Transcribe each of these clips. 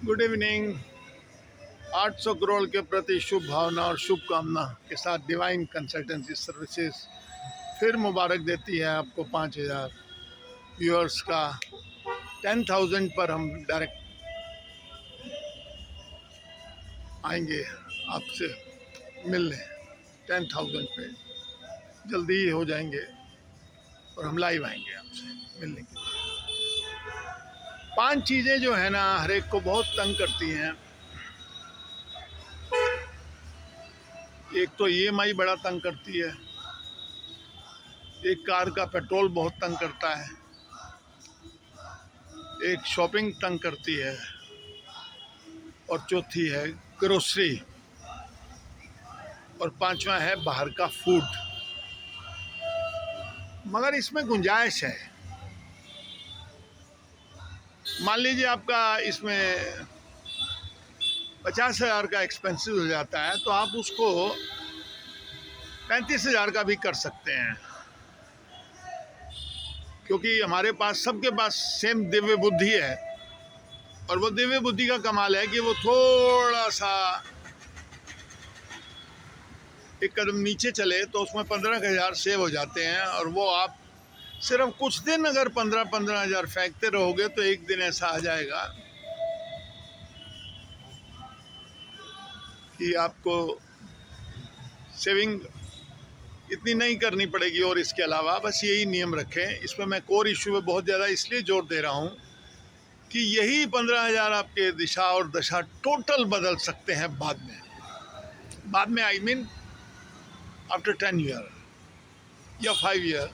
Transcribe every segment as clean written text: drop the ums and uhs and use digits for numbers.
Good evening. 800 crore के प्रति शुभ भावना और शुभकामना के साथ डिवाइन कंसल्टेंसी सर्विसेज फिर मुबारक देती है आपको 5,000 व्यूअर्स का 10,000 पर हम डायरेक्ट आएंगे आपसे मिलने। 10,000 पे जल्दी ही हो जाएंगे और हम लाइव आएंगे आपसे मिलने के लिए। 5 चीज़ें जो है ना हर एक को बहुत तंग करती हैं। एक तो ईएमआई बड़ा तंग करती है, एक कार का पेट्रोल बहुत तंग करता है, एक शॉपिंग तंग करती है और चौथी है ग्रोसरी और पांचवा है बाहर का फूड। मगर इसमें गुंजाइश है। मान लीजिए आपका इसमें 50,000 का एक्सपेंसिव हो जाता है तो आप उसको 35,000 का भी कर सकते हैं, क्योंकि हमारे पास सबके पास सेम दिव्य बुद्धि है। और वो दिव्य बुद्धि का कमाल है कि वो थोड़ा सा एक कदम नीचे चले तो उसमें 15,000 सेव हो जाते हैं। और वो आप सिर्फ कुछ दिन अगर 15,000 फेंकते रहोगे तो एक दिन ऐसा आ जाएगा कि आपको सेविंग इतनी नहीं करनी पड़ेगी। और इसके अलावा बस यही नियम रखें। इसमें मैं कोर इशू में बहुत ज़्यादा इसलिए जोर दे रहा हूँ कि यही 15,000 आपके दिशा और दशा टोटल बदल सकते हैं बाद में आई मीन आफ्टर 10 ईयर या 5 ईयर।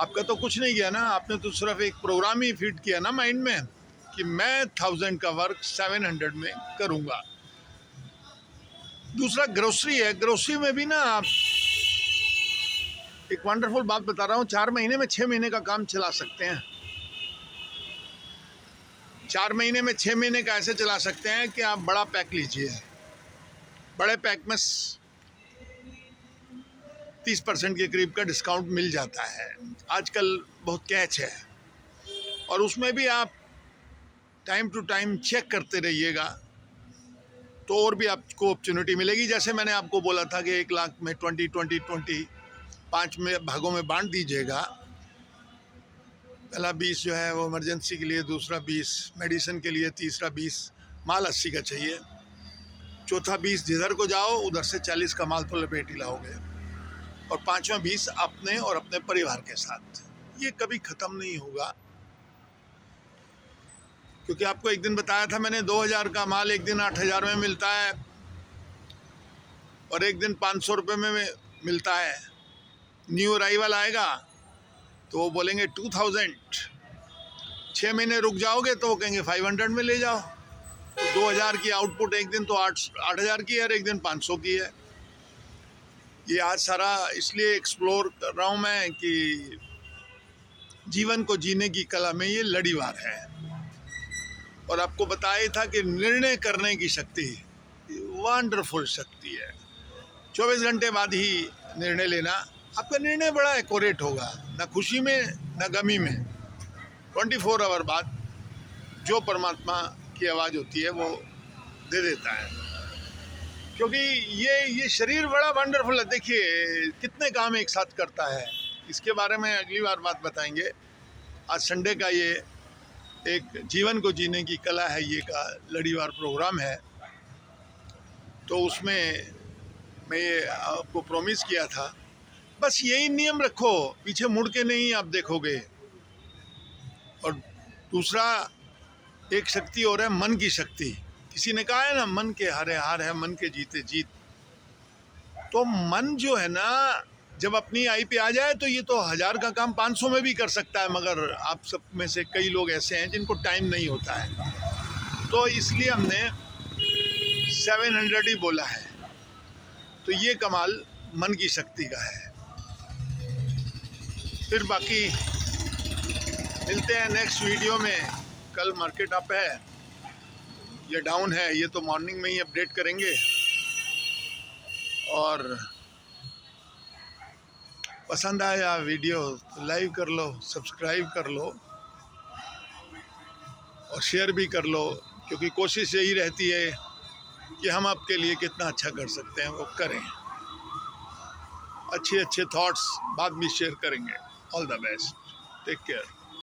आपका तो कुछ नहीं किया ना, आपने तो सिर्फ एक प्रोग्राम ही फीड किया ना माइंड में कि मैं 1000 का वर्क 700 में करूँगा। दूसरा ग्रोसरी है। ग्रोसरी में भी ना आप एक वंडरफुल बात बता रहा हूँ, 4 महीने में 6 महीने का काम चला सकते हैं। 4 महीने में 6 महीने का ऐसे चला सकते हैं कि आप बड़ा पैक लीजिए। बड़े पैक में 30% के करीब का डिस्काउंट मिल जाता है। आजकल बहुत कैच है और उसमें भी आप टाइम टू टाइम चेक करते रहिएगा तो और भी आपको अपॉर्चुनिटी मिलेगी। जैसे मैंने आपको बोला था कि 1 लाख में 20 5 में भागों में बांट दीजिएगा। पहला 20 जो है वो इमरजेंसी के लिए, दूसरा 20 मेडिसिन के लिए, तीसरा 20 माल 80 का चाहिए, चौथा 20 जिधर को जाओ उधर से 40 का माल तो लपेट ही लाओगे, और पांचवा 20 अपने और अपने परिवार के साथ। ये कभी ख़त्म नहीं होगा, क्योंकि आपको एक दिन बताया था मैंने 2,000 का माल एक दिन 8,000 में मिलता है और एक दिन 500 रुपये में मिलता है। न्यू अराइवल आएगा तो वो बोलेंगे 2,000। 6 महीने रुक जाओगे तो वो कहेंगे 500 में ले जाओ। तो 2,000 की आउटपुट एक दिन तो 8,000 की है और एक दिन 500 की है। ये आज सारा इसलिए एक्सप्लोर कर रहा हूँ मैं कि जीवन को जीने की कला में ये लड़ीवार है। और आपको बताया था कि निर्णय करने की शक्ति वंडरफुल शक्ति है। 24 घंटे बाद ही निर्णय लेना। आपका निर्णय बड़ा एक्यूरेट होगा, ना खुशी में ना गमी में। 24 आवर बाद जो परमात्मा की आवाज़ होती है वो दे देता है, क्योंकि ये शरीर बड़ा वंडरफुल है। देखिए कितने काम एक साथ करता है, इसके बारे में अगली बार बात बताएंगे। आज संडे का ये एक जीवन को जीने की कला है, ये का लड़ीवार प्रोग्राम है। तो उसमें मैं ये आपको प्रॉमिस किया था, बस यही नियम रखो, पीछे मुड़ के नहीं आप देखोगे। और दूसरा एक शक्ति और है, मन की शक्ति। किसी ने कहा है ना, मन के हारे हार है, मन के जीते जीत। तो मन जो है ना, जब अपनी आई पे आ जाए तो ये तो 1000 का काम 500 में भी कर सकता है। मगर आप सब में से कई लोग ऐसे हैं जिनको टाइम नहीं होता है, तो इसलिए हमने 700 ही बोला है। तो ये कमाल मन की शक्ति का है। फिर बाकी मिलते हैं नेक्स्ट वीडियो में। कल मार्केट अप है या डाउन है ये तो मॉर्निंग में ही अपडेट करेंगे। और पसंद आया वीडियो तो लाइक कर लो, सब्सक्राइब कर लो। और शेयर भी कर लो, क्योंकि कोशिश यही रहती है कि हम आपके लिए कितना अच्छा कर सकते हैं वो करें। अच्छे अच्छे थॉट्स बाद में शेयर करेंगे। All the best, take care.